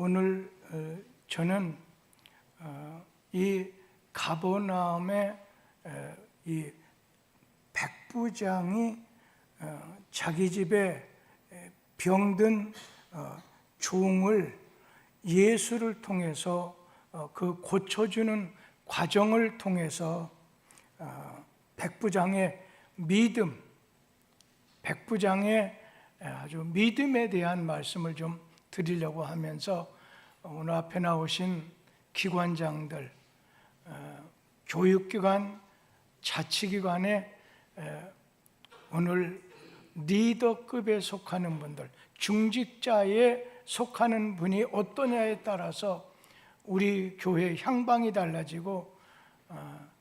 오늘 저는 이 가버나움의 이 백부장이 자기 집에 병든 종을 예수를 통해서 그 고쳐주는 과정을 통해서 백부장의 믿음, 백부장의 아주 믿음에 대한 말씀을 좀 드리려고 하면서 오늘 앞에 나오신 기관장들, 교육기관, 자치기관에 오늘 리더급에 속하는 분들, 중직자에 속하는 분이 어떠냐에 따라서 우리 교회의 향방이 달라지고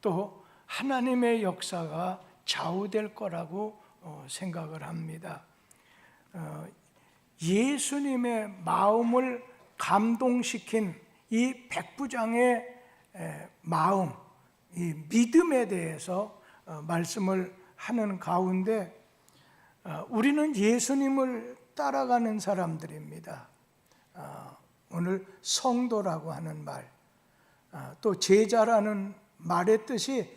또 하나님의 역사가 좌우될 거라고 생각을 합니다. 예수님의 마음을 감동시킨 이 백부장의 마음, 이 믿음에 대해서 말씀을 하는 가운데 우리는 예수님을 따라가는 사람들입니다. 오늘 성도라고 하는 말, 또 제자라는 말의 뜻이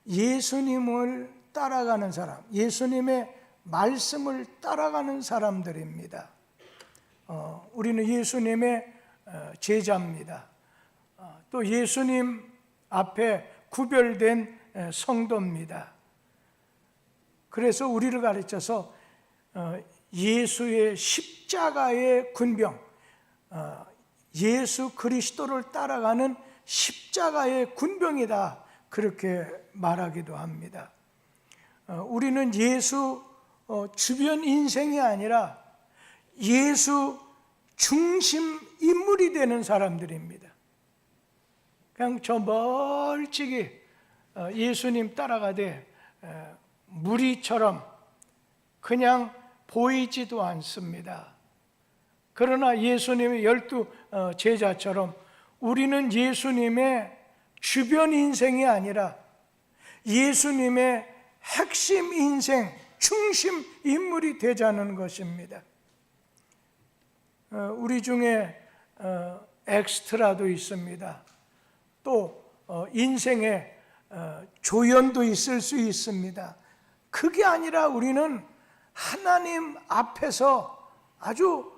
예수님을 따라가는 사람, 예수님의 말씀을 따라가는 사람들입니다. 우리는 예수님의 제자입니다. 또 예수님 앞에 구별된 성도입니다. 그래서 우리를 가르쳐서 예수의 십자가의 군병, 예수 그리스도를 따라가는 십자가의 군병이다, 그렇게 말하기도 합니다. 우리는 예수 주변 인생이 아니라 예수 중심 인물이 되는 사람들입니다. 그냥 저 멀찍이 예수님 따라가되 무리처럼 그냥 보이지도 않습니다. 그러나 예수님의 12 제자처럼 우리는 예수님의 주변 인생이 아니라 예수님의 핵심 인생, 중심 인물이 되자는 것입니다. 우리 중에 엑스트라도 있습니다. 또 인생에 조연도 있을 수 있습니다. 그게 아니라 우리는 하나님 앞에서 아주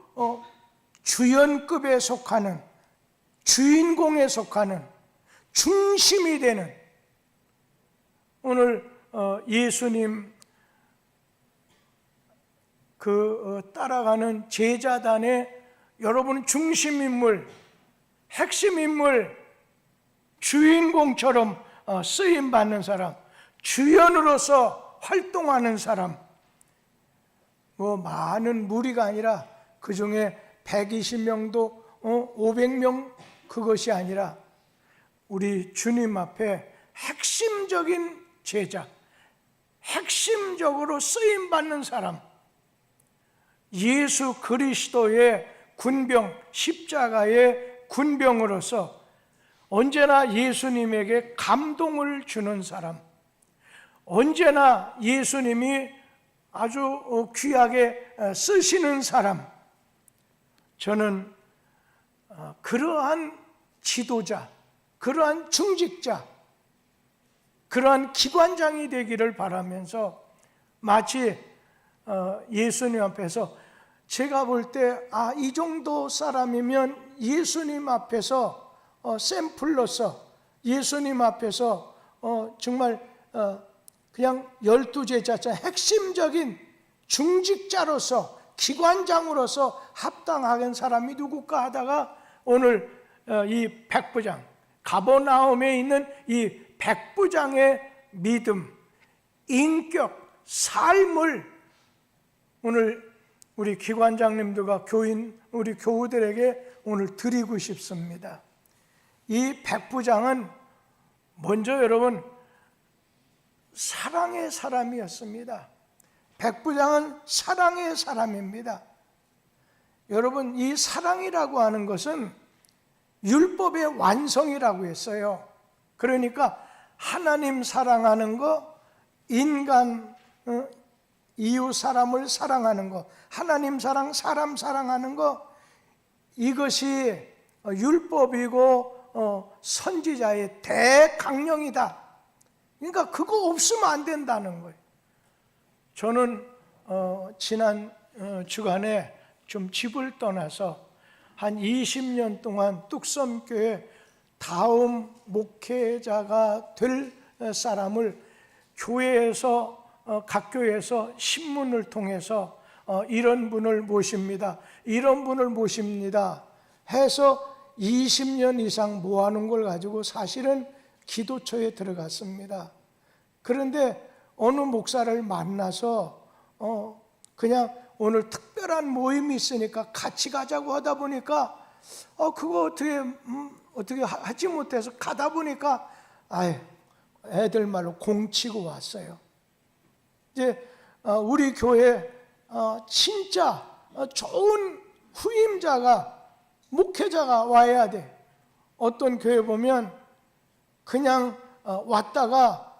주연급에 속하는, 주인공에 속하는, 중심이 되는, 오늘 예수님 따라가는 제자단의 여러분 중심인물, 핵심인물, 주인공처럼 쓰임받는 사람, 주연으로서 활동하는 사람, 많은 무리가 아니라 그 중에 120명도 500명 그것이 아니라 우리 주님 앞에 핵심적인 제자, 핵심적으로 쓰임받는 사람, 예수 그리스도의 군병, 십자가의 군병으로서 언제나 예수님에게 감동을 주는 사람, 언제나 예수님이 아주 귀하게 쓰시는 사람, 저는 그러한 지도자, 그러한 중직자, 그러한 기관장이 되기를 바라면서 마치 예수님 앞에서 제가 볼 때 이 정도 사람이면 예수님 앞에서 샘플로서 예수님 앞에서 정말 그냥 12제자자 핵심적인 중직자로서 기관장으로서 합당한 사람이 누굴까 하다가 오늘 이 백부장, 가버나움에 있는 이 백부장의 믿음, 인격, 삶을 오늘 우리 기관장님들과 교인, 우리 교우들에게 오늘 드리고 싶습니다. 이 백부장은 먼저 여러분 사랑의 사람이었습니다. 백부장은 사랑의 사람입니다. 여러분, 이 사랑이라고 하는 것은 율법의 완성이라고 했어요. 그러니까 하나님 사랑하는 거, 인간, 이웃 사람을 사랑하는 거, 하나님 사랑, 사람 사랑하는 거, 이것이 율법이고 선지자의 대강령이다. 그러니까 그거 없으면 안 된다는 거예요. 저는 지난 주간에 좀 집을 떠나서 한 20년 동안 뚝섬교회 다음 목회자가 될 사람을 교회에서 각 교회에서 신문을 통해서 이런 분을 모십니다. 이런 분을 모십니다 해서 20년 이상 모아놓은 걸 가지고 사실은 기도처에 들어갔습니다. 그런데 어느 목사를 만나서 그냥 오늘 특별한 모임이 있으니까 같이 가자고 하다 보니까 그거 어떻게 하지 못해서 가다 보니까 애들 말로 공치고 왔어요. 이제 우리 교회 진짜 좋은 후임자가 목회자가 와야 돼. 어떤 교회 보면 그냥 왔다가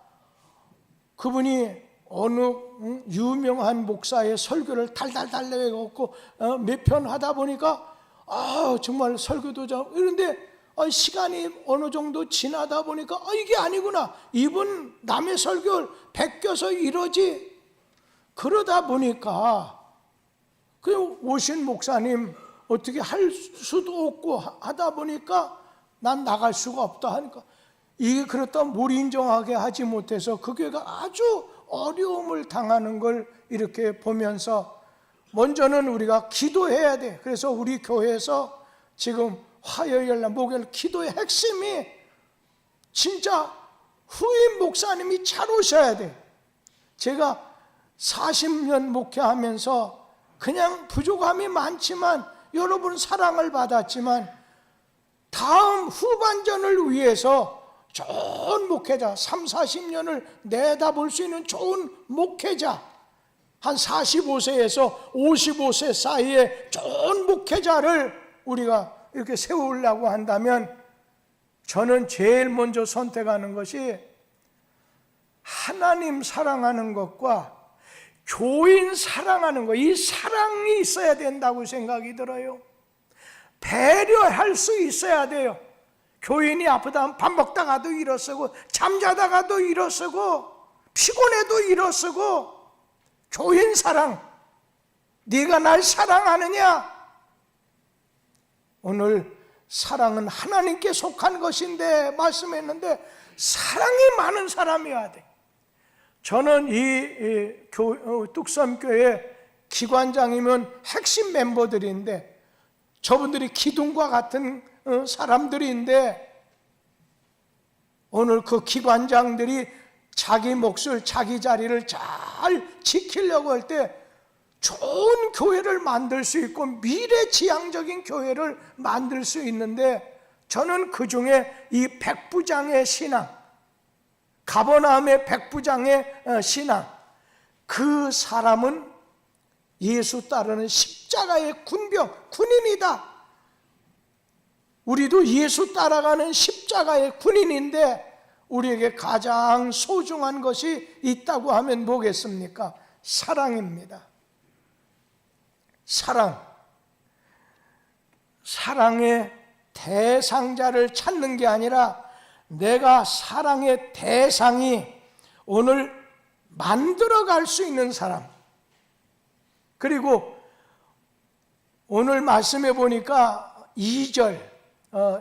그분이 어느 유명한 목사의 설교를 달달달 내갖고 몇 편 하다 보니까 정말 설교도 잘. 그런데 시간이 어느 정도 지나다 보니까 이게 아니구나. 이분 남의 설교를 베껴서 이러지. 그러다 보니까 그 오신 목사님 어떻게 할 수도 없고 하다 보니까 난 나갈 수가 없다 하니까 이게 그렇다면 뭘 인정하게 하지 못해서 그 교회가 아주 어려움을 당하는 걸 이렇게 보면서 먼저는 우리가 기도해야 돼. 그래서 우리 교회에서 지금 화요일날 목요일 기도의 핵심이 진짜 후임 목사님이 잘 오셔야 돼. 제가 40년 목회하면서 그냥 부족함이 많지만 여러분 사랑을 받았지만 다음 후반전을 위해서 좋은 목회자 30-40년을 내다볼 수 있는 좋은 목회자 한 45세에서 55세 사이에 좋은 목회자를 우리가 이렇게 세우려고 한다면 저는 제일 먼저 선택하는 것이 하나님 사랑하는 것과 교인 사랑하는 것, 이 사랑이 있어야 된다고 생각이 들어요. 배려할 수 있어야 돼요. 교인이 아프다면 밥 먹다가도 일어서고 잠자다가도 일어서고 피곤해도 일어서고 교인 사랑, 네가 날 사랑하느냐? 오늘 사랑은 하나님께 속한 것인데 말씀했는데 사랑이 많은 사람이어야 돼. 저는 이 뚝섬교회 기관장이면 핵심 멤버들인데 저분들이 기둥과 같은 사람들인데 오늘 그 기관장들이 자기 몫을 자기 자리를 잘 지키려고 할 때 좋은 교회를 만들 수 있고 미래지향적인 교회를 만들 수 있는데 저는 그 중에 이 백부장의 신앙, 가버나움의 백부장의 신앙, 그 사람은 예수 따르는 십자가의 군인이다. 우리도 예수 따라가는 십자가의 군인인데 우리에게 가장 소중한 것이 있다고 하면 뭐겠습니까? 사랑입니다. 사랑의 대상자를 찾는 게 아니라 내가 사랑의 대상이 오늘 만들어갈 수 있는 사람. 그리고 오늘 말씀해 보니까 2절,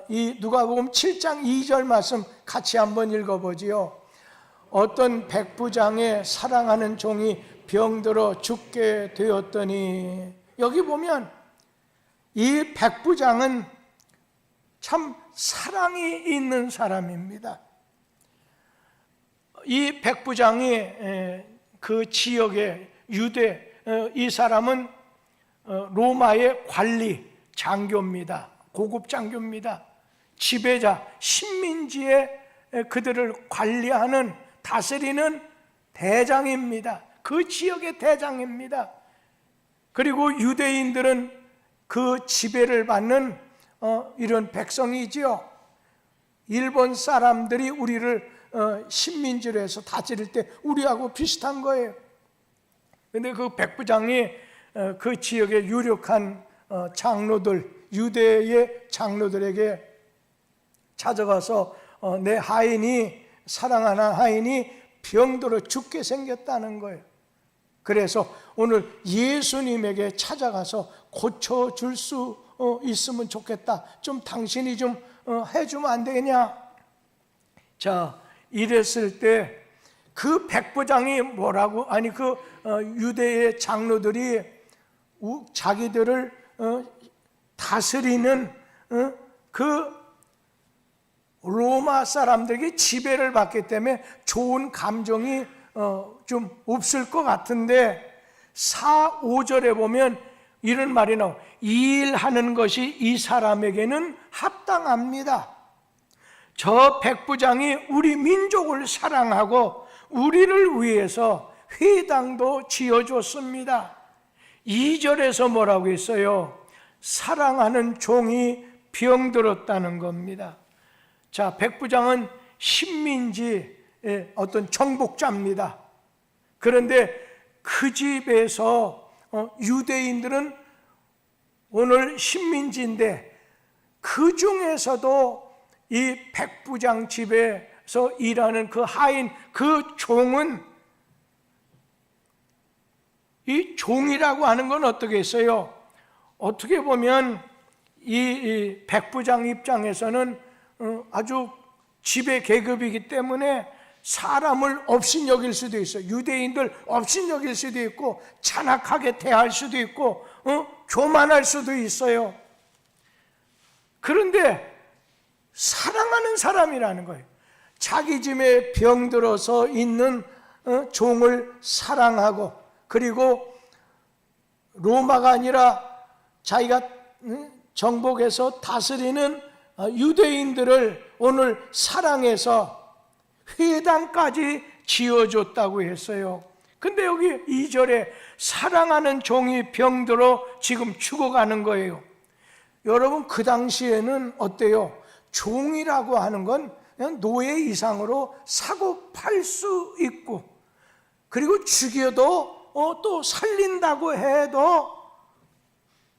이 누가복음 7장 2절 말씀 같이 한번 읽어보지요. 어떤 백부장의 사랑하는 종이 병들어 죽게 되었더니, 여기 보면 이 백부장은 참 사랑이 있는 사람입니다. 이 백부장이 그 지역의 유대, 이 사람은 로마의 관리 장교입니다. 고급 장교입니다. 지배자, 식민지에 그들을 관리하는, 다스리는 대장입니다. 그 지역의 대장입니다. 그리고 유대인들은 그 지배를 받는 이런 백성이지요. 일본 사람들이 우리를 식민지로 해서 다스릴 때 우리하고 비슷한 거예요. 그런데 그 백부장이 그 지역의 유력한 장로들, 유대의 장로들에게 찾아가서 내 하인이, 사랑하는 하인이 병들어 죽게 생겼다는 거예요. 그래서 오늘 예수님에게 찾아가서 고쳐줄 수 있으면 좋겠다. 좀 당신이 좀 해주면 안 되겠냐? 자, 이랬을 때 그 백부장이 뭐라고, 아니 그 유대의 장로들이 자기들을 다스리는 그 로마 사람들에게 지배를 받기 때문에 좋은 감정이 좀 없을 것 같은데 4, 5절에 보면 이런 말이 나와요. 이 일하는 것이 이 사람에게는 합당합니다. 저 백부장이 우리 민족을 사랑하고 우리를 위해서 회당도 지어줬습니다. 2절에서 뭐라고 했어요? 사랑하는 종이 병들었다는 겁니다. 자, 백부장은 식민지의 어떤 정복자입니다. 그런데 그 집에서 유대인들은 오늘 식민지인데 그 중에서도 이 백부장 집에서 일하는 그 하인, 그 종은, 이 종이라고 하는 건 어떻게 했어요? 어떻게 보면 이 백부장 입장에서는 아주 지배 계급이기 때문에 사람을 업신여길 수도 있어요. 유대인들 업신여길 수도 있고 잔악하게 대할 수도 있고 교만할 수도 있어요. 그런데 사랑하는 사람이라는 거예요. 자기 집에 병들어서 있는 종을 사랑하고, 그리고 로마가 아니라 자기가 정복해서 다스리는 유대인들을 오늘 사랑해서 회당까지 지어줬다고 했어요. 근데 여기 2절에 사랑하는 종이 병들어 지금 죽어가는 거예요. 여러분, 그 당시에는 어때요? 종이라고 하는 건 그냥 노예 이상으로 사고 팔 수 있고, 그리고 죽여도 또 살린다고 해도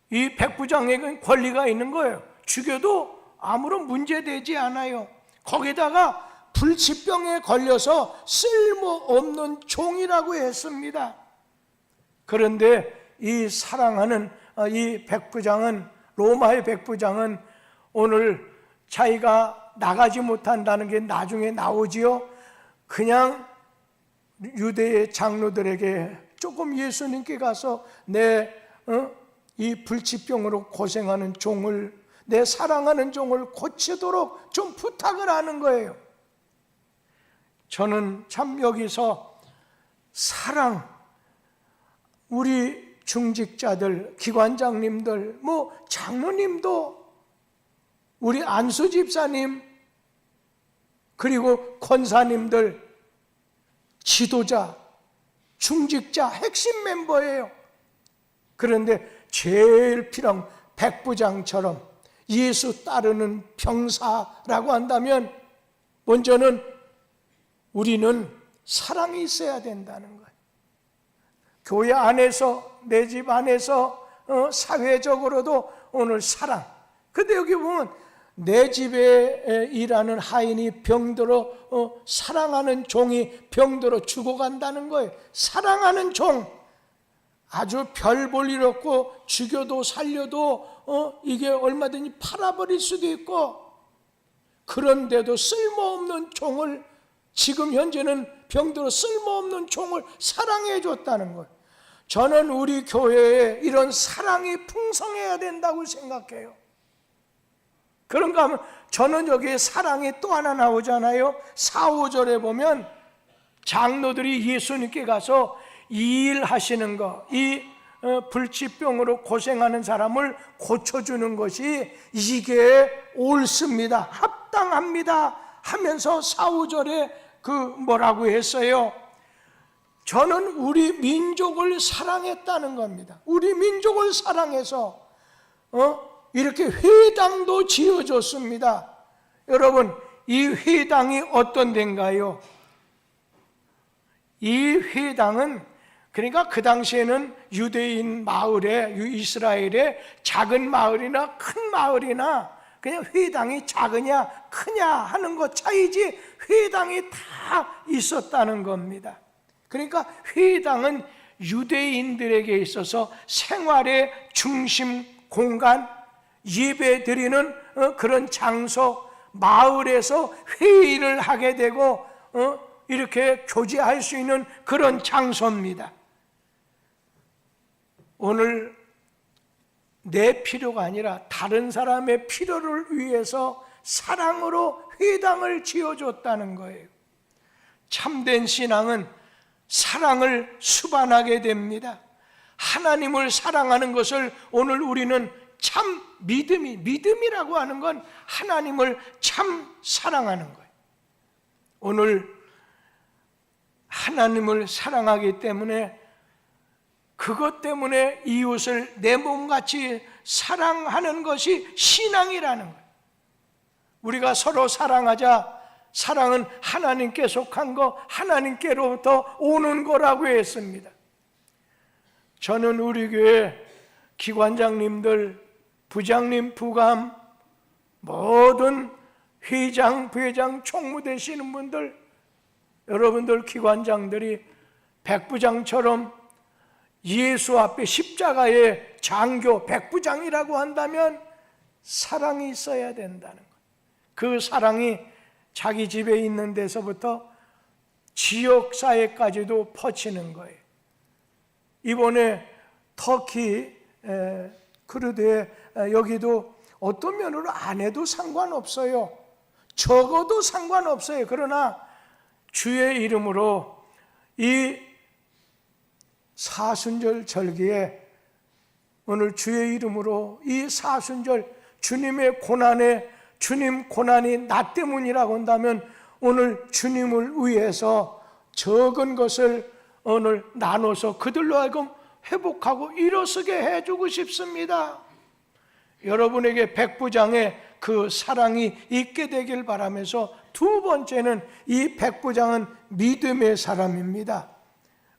이 백부장에게 권리가 있는 거예요. 죽여도 아무런 문제되지 않아요. 거기다가 불치병에 걸려서 쓸모없는 종이라고 했습니다. 그런데 이 사랑하는 이 백부장은, 로마의 백부장은 오늘 자기가 나가지 못한다는 게 나중에 나오지요. 그냥 유대의 장로들에게 조금 예수님께 가서 내 이 불치병으로 고생하는 종을, 내 사랑하는 종을 고치도록 좀 부탁을 하는 거예요. 저는 참 여기서 사랑, 우리 중직자들, 기관장님들, 뭐 장로님도, 우리 안수 집사님, 그리고 권사님들, 지도자, 중직자, 핵심 멤버예요. 그런데 제일 필요한 백부장처럼 예수 따르는 병사라고 한다면 먼저는 우리는 사랑이 있어야 된다는 거예요. 교회 안에서, 내 집 안에서, 사회적으로도 오늘 사랑. 근데 여기 보면 내 집에 일하는 하인이 병들어 사랑하는 종이 병들어 죽어간다는 거예요. 사랑하는 종, 아주 별 볼 일 없고 죽여도 살려도 이게 얼마든지 팔아버릴 수도 있고, 그런데도 쓸모없는 종을, 지금 현재는 병들어 쓸모없는 종을 사랑해 줬다는 거예요. 저는 우리 교회에 이런 사랑이 풍성해야 된다고 생각해요. 그런가 하면 저는 여기에 사랑이 또 하나 나오잖아요. 4, 5절에 보면 장로들이 예수님께 가서 이 일 하시는 거, 이 불치병으로 고생하는 사람을 고쳐주는 것이 이게 옳습니다, 합당합니다 하면서 4, 5절에 그 뭐라고 했어요? 저는 우리 민족을 사랑했다는 겁니다. 우리 민족을 사랑해서 이렇게 회당도 지어줬습니다. 여러분, 이 회당이 어떤 데인가요? 이 회당은 그러니까 그 당시에는 유대인 마을에, 이스라엘의 작은 마을이나 큰 마을이나 그냥 회당이 작으냐 크냐 하는 것 차이지 회당이 다 있었다는 겁니다. 그러니까 회당은 유대인들에게 있어서 생활의 중심 공간, 예배 드리는 그런 장소, 마을에서 회의를 하게 되고 이렇게 교제할 수 있는 그런 장소입니다. 오늘 내 필요가 아니라 다른 사람의 필요를 위해서 사랑으로 회당을 지어줬다는 거예요. 참된 신앙은 사랑을 수반하게 됩니다. 하나님을 사랑하는 것을 오늘 우리는 참 믿음이라고 하는 건 하나님을 참 사랑하는 거예요. 오늘 하나님을 사랑하기 때문에 그것 때문에 이웃을 내 몸같이 사랑하는 것이 신앙이라는 거예요. 우리가 서로 사랑하자. 사랑은 하나님께 속한 거, 하나님께로부터 오는 거라고 했습니다. 저는 우리 교회 기관장님들, 부장님, 부감, 모든 회장, 부회장, 총무 되시는 분들, 여러분들 기관장들이 백부장처럼 예수 앞에 십자가의 장교, 백부장이라고 한다면 사랑이 있어야 된다는 거예요. 그 사랑이 자기 집에 있는 데서부터 지역사회까지도 퍼지는 거예요. 이번에 터키 크루드에 여기도 어떤 면으로 안 해도 상관없어요. 적어도 상관없어요. 그러나 주의 이름으로 이 사순절 절기에 오늘 주의 이름으로 이 사순절 주님의 고난에 주님 고난이 나 때문이라고 한다면 오늘 주님을 위해서 적은 것을 오늘 나눠서 그들로 하여금 회복하고 일어서게 해주고 싶습니다. 여러분에게 백부장의 그 사랑이 있게 되길 바라면서 두 번째는 이 백부장은 믿음의 사람입니다.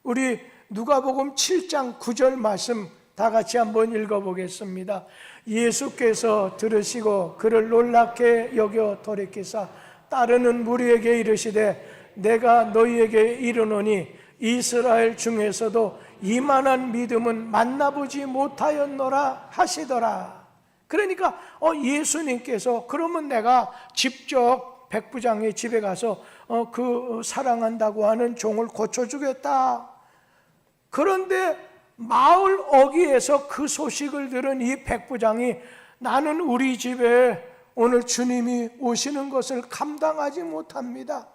우리 누가복음 7장 9절 말씀 다 같이 한번 읽어보겠습니다. 예수께서 들으시고 그를 놀랍게 여겨 돌이키사 따르는 무리에게 이르시되 내가 너희에게 이르노니 이스라엘 중에서도 이만한 믿음은 만나보지 못하였노라 하시더라. 그러니까 예수님께서 그러면 내가 직접 백부장의 집에 가서 그 사랑한다고 하는 종을 고쳐주겠다. 그런데 마을 어귀에서 그 소식을 들은 이 백부장이 나는 우리 집에 오늘 주님이 오시는 것을 감당하지 못합니다.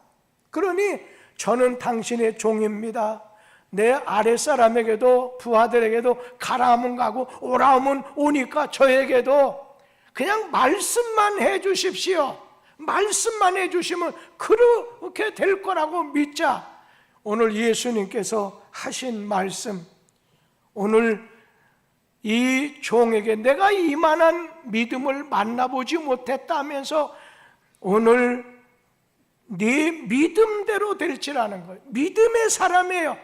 그러니 저는 당신의 종입니다. 내 아랫사람에게도 부하들에게도 가라 하면 가고 오라 하면 오니까 저에게도 그냥 말씀만 해 주십시오. 말씀만 해 주시면 그렇게 될 거라고 믿자. 오늘 예수님께서 하신 말씀, 오늘 이 종에게 내가 이만한 믿음을 만나보지 못했다면서 오늘 네 믿음대로 될지라는 거예요. 믿음의 사람이에요.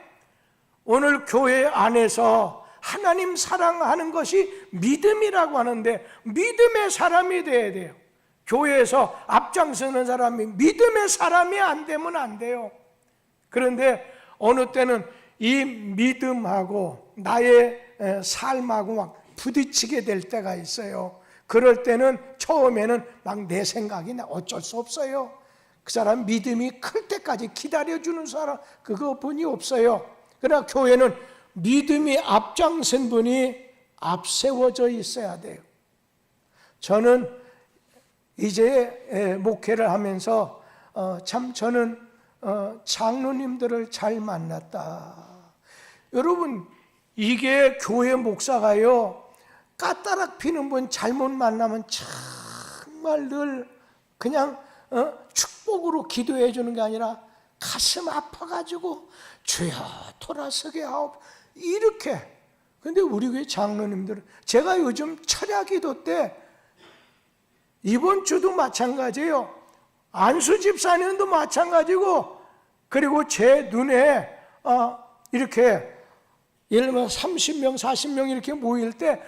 오늘 교회 안에서 하나님 사랑하는 것이 믿음이라고 하는데 믿음의 사람이 돼야 돼요. 교회에서 앞장서는 사람이 믿음의 사람이 안 되면 안 돼요. 그런데 어느 때는 이 믿음하고 나의 삶하고 막 부딪히게 될 때가 있어요. 그럴 때는 처음에는 막 내 생각이 어쩔 수 없어요. 그 사람 믿음이 클 때까지 기다려주는 사람 그거뿐이 없어요. 그러나 교회는 믿음이 앞장선 분이 앞세워져 있어야 돼요. 저는 이제 목회를 하면서 참 저는 장로님들을 잘 만났다. 여러분 이게 교회 목사가요 까따락 피는 분 잘못 만나면 정말 늘 그냥 축복으로 기도해 주는 게 아니라 가슴 아파가지고 주여 돌아서게 하옵 이렇게. 근데 우리 교회 장로님들은 제가 요즘 철야기도 때 이번 주도 마찬가지예요. 안수 집사님도 마찬가지고 그리고 제 눈에 이렇게 예를 들면 30명, 40명 이렇게 모일 때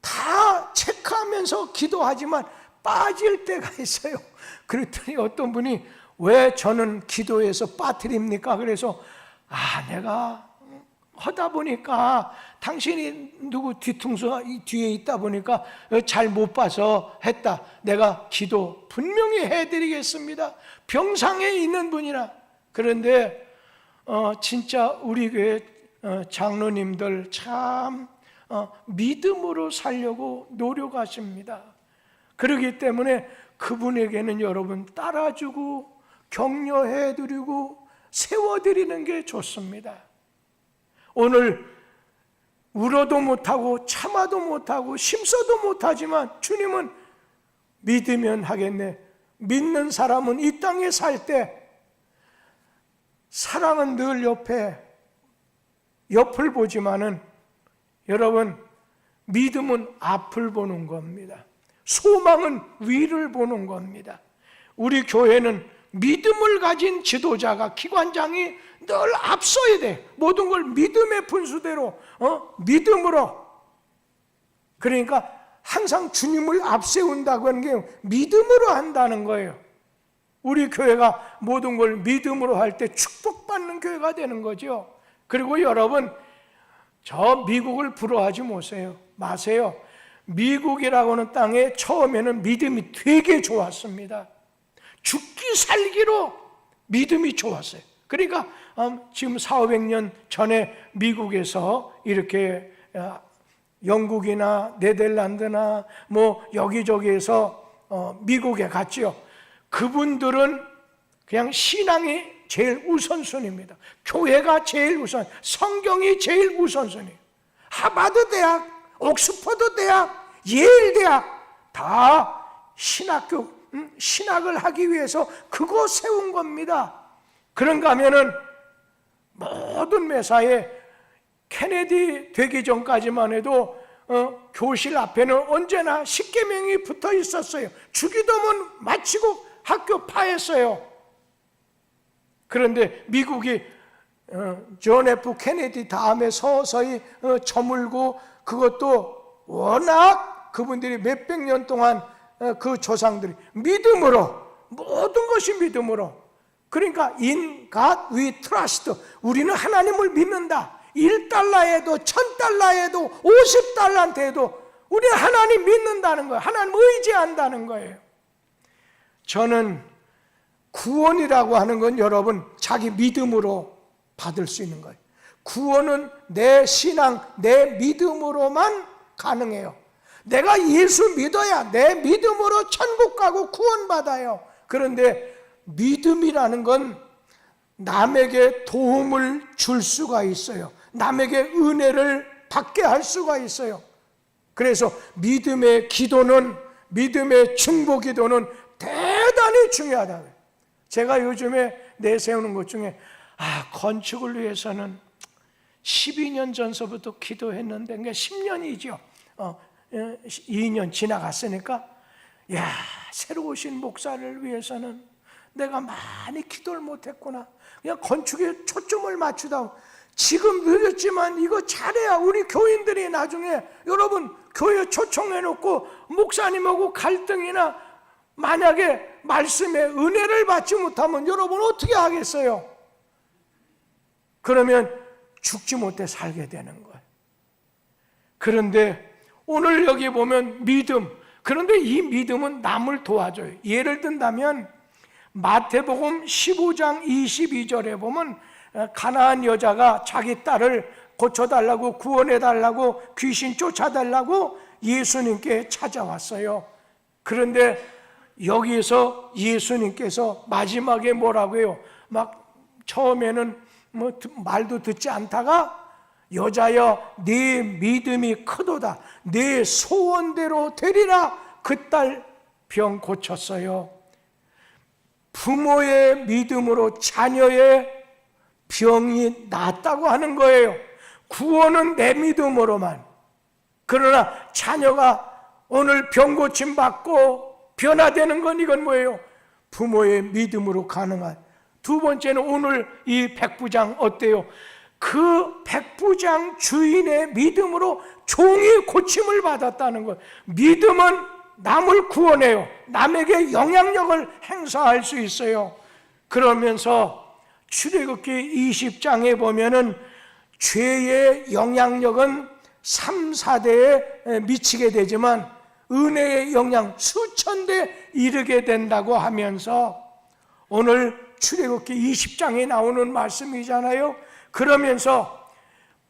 다 체크하면서 기도하지만 빠질 때가 있어요. 그랬더니 어떤 분이 왜 저는 기도에서 빠뜨립니까? 그래서 내가 하다 보니까 당신이 누구 뒤통수 뒤에 있다 보니까 잘 못 봐서 했다. 내가 기도 분명히 해드리겠습니다. 병상에 있는 분이라. 그런데 진짜 우리 교회 장로님들 참 믿음으로 살려고 노력하십니다. 그렇기 때문에 그분에게는 여러분 따라주고 격려해드리고 세워드리는 게 좋습니다. 오늘 울어도 못하고 참아도 못하고 심서도 못하지만 주님은 믿으면 하겠네. 믿는 사람은 이 땅에 살 때 사랑은 늘 옆을 보지만은 여러분 믿음은 앞을 보는 겁니다. 소망은 위를 보는 겁니다. 우리 교회는 믿음을 가진 지도자가 기관장이 늘 앞서야 돼. 모든 걸 믿음의 분수대로 믿음으로. 그러니까 항상 주님을 앞세운다고 하는 게 믿음으로 한다는 거예요. 우리 교회가 모든 걸 믿음으로 할 때 축복받는 교회가 되는 거죠. 그리고 여러분 저 미국을 부러워하지 마세요. 미국이라고 하는 땅에 처음에는 믿음이 되게 좋았습니다. 죽기 살기로 믿음이 좋았어요. 그러니까 지금 400~500년 전에 미국에서 이렇게 영국이나 네덜란드나 뭐 여기저기에서 미국에 갔죠. 그분들은 그냥 신앙이 제일 우선순위입니다. 교회가 제일 우선, 성경이 제일 우선순위예요. 하버드 대학, 옥스퍼드 대학, 예일 대학 다 신학을 하기 위해서 그거 세운 겁니다. 그런가 하면은 모든 매사에 케네디 되기 전까지만 해도 교실 앞에는 언제나 십계명이 붙어 있었어요. 주기도문 마치고 학교 파했어요. 그런데 미국이 존 F 케네디 다음에 서서히 저물고 그것도 워낙 그분들이 몇백 년 동안 그 조상들이 믿음으로 모든 것이 믿음으로 그러니까 in God we trust 우리는 하나님을 믿는다. 1달러에도 1000달러에도 50달러한테도 우리는 하나님 믿는다는 거예요. 하나님 의지한다는 거예요. 저는 구원이라고 하는 건 여러분 자기 믿음으로 받을 수 있는 거예요. 구원은 내 신앙, 내 믿음으로만 가능해요. 내가 예수 믿어야 내 믿음으로 천국 가고 구원받아요. 그런데 믿음이라는 건 남에게 도움을 줄 수가 있어요. 남에게 은혜를 받게 할 수가 있어요. 그래서 믿음의 기도는, 믿음의 중보 기도는 대단히 중요하다. 제가 요즘에 내세우는 것 중에 건축을 위해서는 12년 전서부터 기도했는데 그러니까 10년이죠. 2년 지나갔으니까 새로 오신 목사를 위해서는 내가 많이 기도를 못했구나. 그냥 건축에 초점을 맞추다. 지금 늦었지만 이거 잘해야 우리 교인들이 나중에 여러분 교회 초청해놓고 목사님하고 갈등이나 만약에 말씀에 은혜를 받지 못하면 여러분 어떻게 하겠어요? 그러면 죽지 못해 살게 되는 거예요. 그런데 오늘 여기 보면 믿음, 그런데 이 믿음은 남을 도와줘요. 예를 든다면 마태복음 15장 22절에 보면 가나안 여자가 자기 딸을 고쳐달라고 구원해달라고 귀신 쫓아달라고 예수님께 찾아왔어요. 그런데 여기에서 예수님께서 마지막에 뭐라고 해요? 막 처음에는 뭐 말도 듣지 않다가 여자여 네 믿음이 크도다 네 소원대로 되리라 그 딸 병 고쳤어요. 부모의 믿음으로 자녀의 병이 낫다고 하는 거예요. 구원은 내 믿음으로만. 그러나 자녀가 오늘 병 고침 받고 변화되는 건 이건 뭐예요? 부모의 믿음으로 가능한. 두 번째는 오늘 이 백부장 어때요? 그 백부장 주인의 믿음으로 종이 고침을 받았다는 것. 믿음은 남을 구원해요. 남에게 영향력을 행사할 수 있어요. 그러면서 출애굽기 20장에 보면은 죄의 영향력은 3, 4대에 미치게 되지만 은혜의 영향 수천 대 이르게 된다고 하면서 오늘 출애굽기 20장에 나오는 말씀이잖아요. 그러면서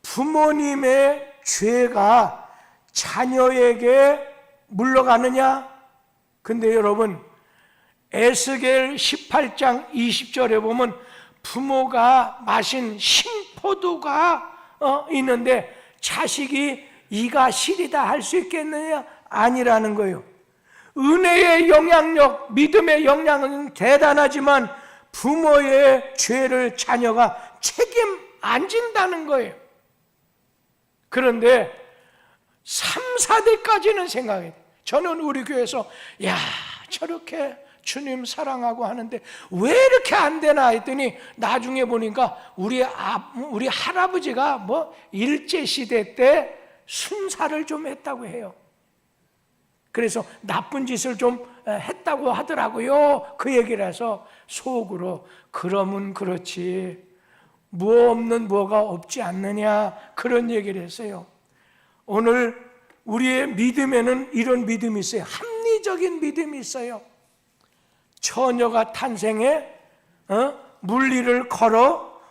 부모님의 죄가 자녀에게 물러가느냐? 근데 여러분, 에스겔 18장 20절에 보면 부모가 마신 신포도가 있는데 자식이 이가 시리다 할 수 있겠느냐? 아니라는 거예요. 은혜의 영향력, 믿음의 영향은 대단하지만 부모의 죄를 자녀가 책임 안 진다는 거예요. 그런데 3, 4대까지는 생각해요. 저는 우리 교회에서 야, 저렇게 주님 사랑하고 하는데 왜 이렇게 안 되나 했더니 나중에 보니까 우리 할아버지가 뭐 일제시대 때 순사를 좀 했다고 해요. 그래서 나쁜 짓을 좀 했다고 하더라고요. 그 얘기를 해서 속으로 그러면 그렇지 뭐 없는 뭐가 없지 않느냐 그런 얘기를 했어요. 오늘 우리의 믿음에는 이런 믿음이 있어요. 합리적인 믿음이 있어요. 처녀가 탄생해 물리를 걸어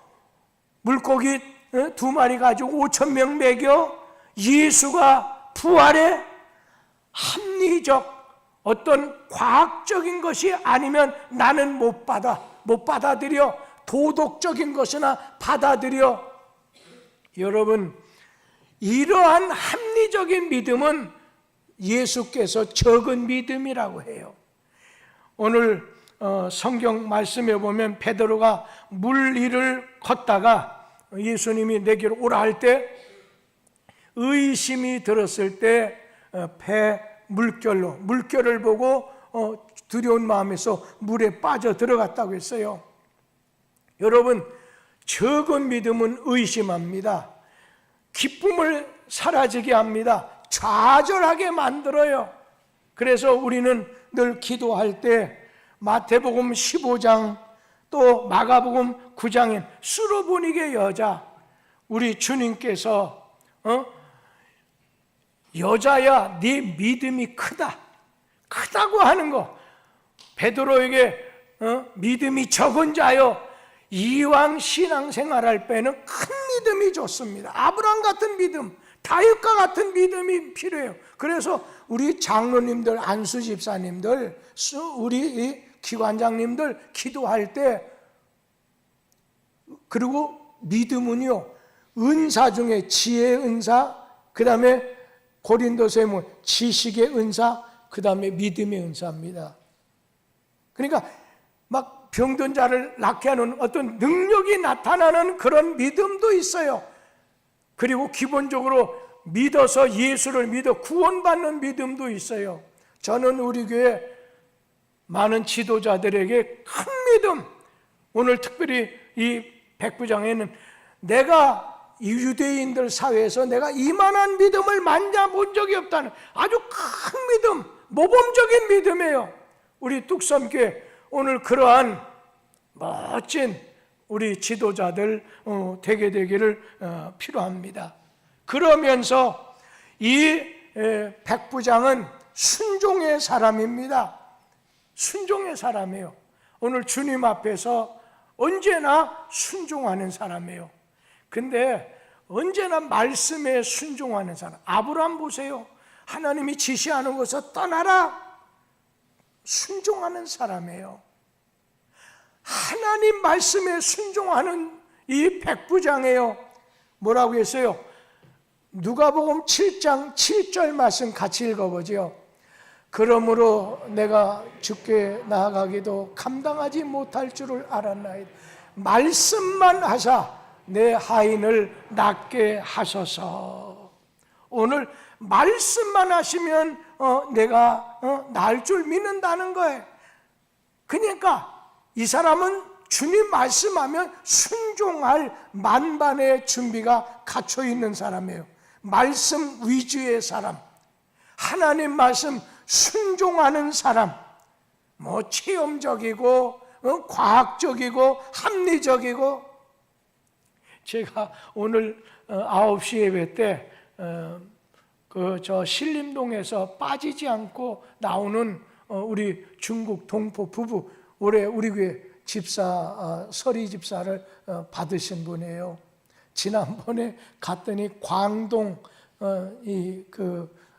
물고기 2마리 가지고 5,000명 먹여 예수가 부활해 합리적 어떤 과학적인 것이 아니면 나는 못 받아들여. 도덕적인 것이나 받아들여. 여러분, 이러한 합리적인 믿음은 예수께서 적은 믿음이라고 해요. 오늘 성경 말씀에 보면 베드로가 물 위를 걷다가 예수님이 내게로 오라 할 때 의심이 들었을 때 배 물결을 보고 두려운 마음에서 물에 빠져 들어갔다고 했어요. 여러분, 적은 믿음은 의심합니다. 기쁨을 사라지게 합니다. 좌절하게 만들어요. 그래서 우리는 늘 기도할 때 마태복음 15장 또 마가복음 9장인 수로보니게 여자, 우리 주님께서 여자야 네 믿음이 크다고 하는 거. 베드로에게 믿음이 적은 자여 이왕 신앙생활할 때는 큰 믿음이 좋습니다. 아브라함 같은 믿음, 다윗과 같은 믿음이 필요해요. 그래서 우리 장로님들, 안수 집사님들, 우리 기관장님들 기도할 때, 그리고 믿음은요 은사 중에 지혜의 은사, 그 다음에 고린도서에 보면 지식의 은사, 그 다음에 믿음의 은사입니다. 그러니까 막 병든 자를 낫게 하는 어떤 능력이 나타나는 그런 믿음도 있어요. 그리고 기본적으로 믿어서 예수를 믿어 구원받는 믿음도 있어요. 저는 우리 교회 많은 지도자들에게 큰 믿음, 오늘 특별히 이 백부장에는 내가 이 유대인들 사회에서 내가 이만한 믿음을 만져본 적이 없다는 아주 큰 믿음, 모범적인 믿음이에요. 우리 뚝섬교회 오늘 그러한 멋진 우리 지도자들 되게 되기를 필요합니다. 그러면서 이 백부장은 순종의 사람입니다. 순종의 사람이에요. 오늘 주님 앞에서 언제나 순종하는 사람이에요. 근데 언제나 말씀에 순종하는 사람. 아브라함 보세요. 하나님이 지시하는 것을 떠나라. 순종하는 사람이에요. 하나님 말씀에 순종하는 이 백부장이에요. 뭐라고 했어요? 누가복음 7장 7절 말씀 같이 읽어보죠. 그러므로 내가 주께 나아가기도 감당하지 못할 줄을 알았나이다. 말씀만 하사 내 하인을 낫게 하소서. 오늘 말씀만 하시면 내가 나을 줄 믿는다는 거예요. 그러니까 이 사람은 주님 말씀하면 순종할 만반의 준비가 갖춰 있는 사람이에요. 말씀 위주의 사람, 하나님 말씀 순종하는 사람, 뭐 체험적이고 과학적이고 합리적이고. 제가 오늘 9시 예배 때 저 신림동에서 빠지지 않고 나오는 우리 중국 동포 부부, 올해 우리 교회 집사, 서리 집사를 받으신 분이에요. 지난번에 갔더니 광동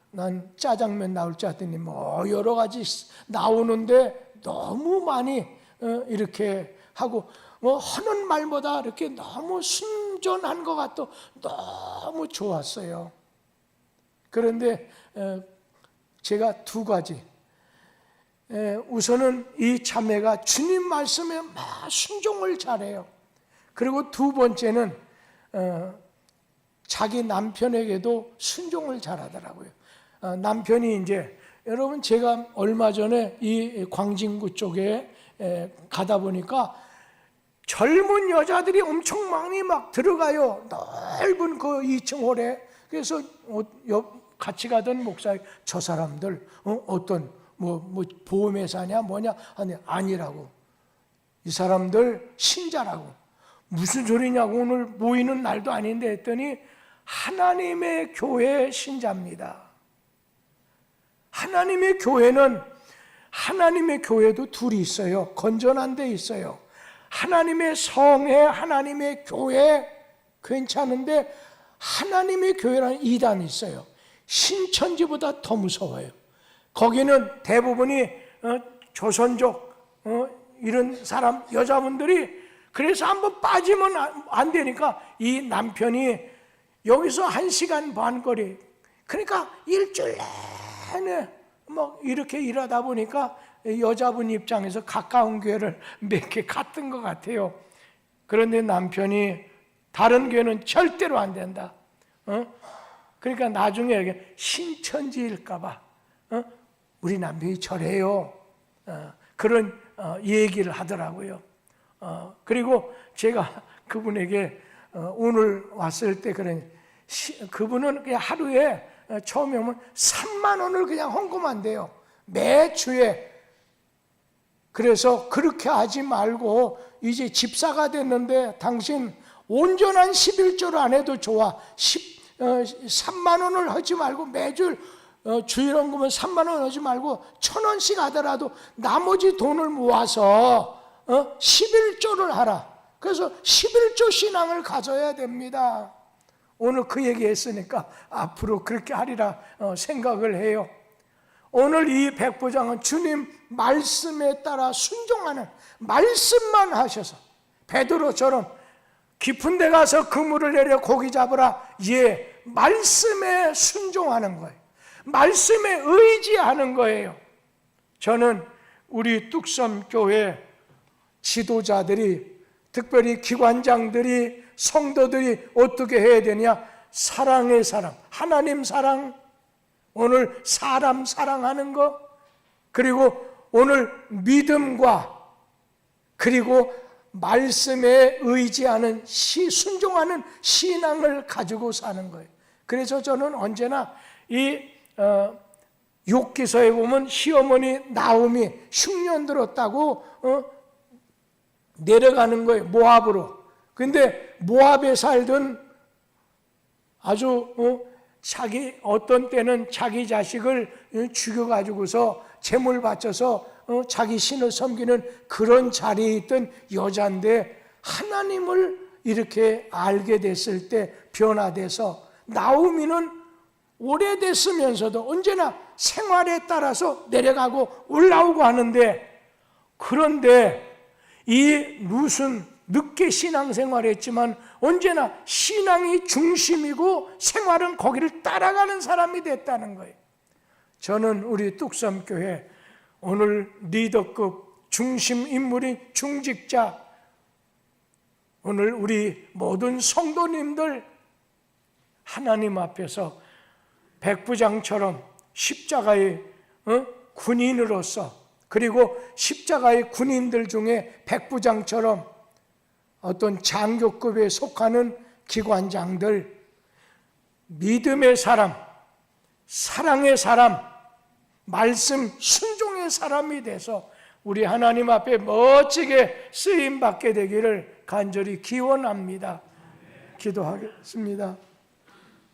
난 짜장면 나올 줄 알았더니 뭐 여러 가지 나오는데 너무 많이 이렇게 하고 뭐 하는 말보다 이렇게 너무 순전한 것 같아 너무 좋았어요. 그런데 제가 두 가지, 우선은 이 자매가 주님 말씀에 막 순종을 잘해요. 그리고 두 번째는 자기 남편에게도 순종을 잘하더라고요. 남편이 이제, 여러분 제가 얼마 전에 이 광진구 쪽에 가다 보니까 젊은 여자들이 엄청 많이 막 들어가요. 넓은 그 2층 홀에. 그래서 같이 가던 목사님, 저 사람들 어떤 뭐 보험회사냐 뭐냐 하니 아니라고. 이 사람들 신자라고. 무슨 소리냐고, 오늘 모이는 날도 아닌데 했더니 하나님의 교회 신자입니다. 하나님의 교회는, 하나님의 교회도 둘이 있어요. 건전한 데 있어요. 하나님의 성회, 하나님의 교회 괜찮은데 하나님의 교회라는 이단이 있어요. 신천지보다 더 무서워요. 거기는 대부분이 조선족 이런 사람, 여자분들이, 그래서 한번 빠지면 안 되니까 이 남편이 여기서 1시간 반 거리, 그러니까 일주일 내내 막 이렇게 일하다 보니까 여자분 입장에서 가까운 교회를 몇 개 갔던 것 같아요. 그런데 남편이 다른 교회는 절대로 안 된다. 그러니까 나중에 신천지일까봐 우리 남편이 저래요. 그런 얘기를 하더라고요. 그리고 제가 그분에게 오늘 왔을 때 그분은 그냥 하루에 처음에 오면 3만 원을 그냥 헌금만 돼요. 매주에. 그래서 그렇게 하지 말고 이제 집사가 됐는데 당신 온전한 11조를 안 해도 좋아. 3만 원을 하지 말고 매주 주일 헌금은 3만 원 하지 말고 1,000원씩 하더라도 나머지 돈을 모아서 11조를 하라. 그래서 11조 신앙을 가져야 됩니다. 오늘 그 얘기했으니까 앞으로 그렇게 하리라 생각을 해요. 오늘 이 백부장은 주님 말씀에 따라 순종하는, 말씀만 하셔서 베드로처럼 깊은 데 가서 그물을 내려 고기 잡으라. 예, 말씀에 순종하는 거예요. 말씀에 의지하는 거예요. 저는 우리 뚝섬교회 지도자들이, 특별히 기관장들이, 성도들이 어떻게 해야 되냐? 사랑의 사랑, 하나님 사랑, 오늘 사람 사랑하는 거, 그리고 오늘 믿음과 그리고 말씀에 의지하는 순종하는 신앙을 가지고 사는 거예요. 그래서 저는 언제나 이 욥기서에 보면 시어머니 나오미 흉년 들었다고 내려가는 거예요, 모압으로. 근데 모압에 살던 아주 자기, 어떤 때는 자기 자식을 죽여가지고서 제물 바쳐서 자기 신을 섬기는 그런 자리에 있던 여자인데 하나님을 이렇게 알게 됐을 때 변화돼서, 나오미는 오래됐으면서도 언제나 생활에 따라서 내려가고 올라오고 하는데, 그런데 이 룻은 늦게 신앙생활을 했지만 언제나 신앙이 중심이고 생활은 거기를 따라가는 사람이 됐다는 거예요. 저는 우리 뚝섬교회 오늘 리더급 중심 인물인 중직자, 오늘 우리 모든 성도님들 하나님 앞에서 백부장처럼 십자가의 군인으로서, 그리고 십자가의 군인들 중에 백부장처럼 어떤 장교급에 속하는 기관장들, 믿음의 사람, 사랑의 사람, 말씀 순종의 사람이 돼서 우리 하나님 앞에 멋지게 쓰임받게 되기를 간절히 기원합니다. 기도하겠습니다.